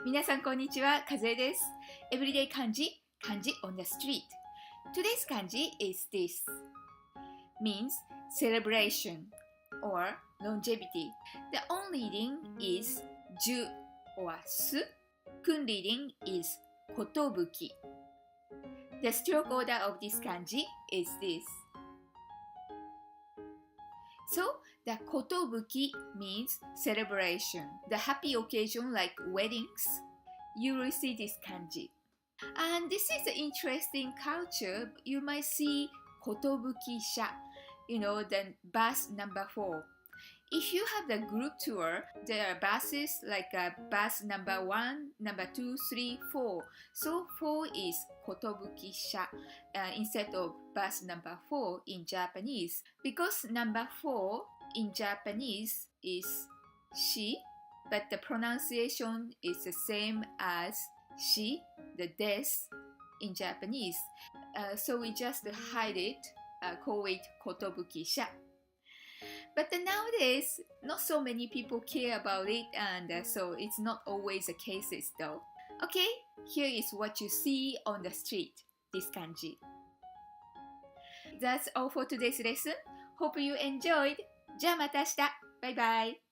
皆さんこんにちは、かずえです。Everyday Kanji, Kanji on the street. Today's kanji is this. Means celebration or longevity. The on reading is ju or su. Kun reading is kotobuki. The stroke order of this kanji is this. So, the kotobuki means celebration, the happy occasion like weddings. You will see this kanji. And this is an interesting culture. You might see kotobuki-sha, the bus number 4. If you have the group tour, there are buses like bus number 1, number 2, 3, 4. So 4 is kotobuki-sha instead of bus number 4 in Japanese. Because number 4 in Japanese is shi, but the pronunciation is the same as shi, the death in Japanese. So we just hide it, call it kotobuki-sha. But nowadays, not so many people care about it, and so it's not always the cases though. Okay, here is what you see on the street, this kanji. That's all for today's lesson. Hope you enjoyed. じゃあまた明日。バイバイ。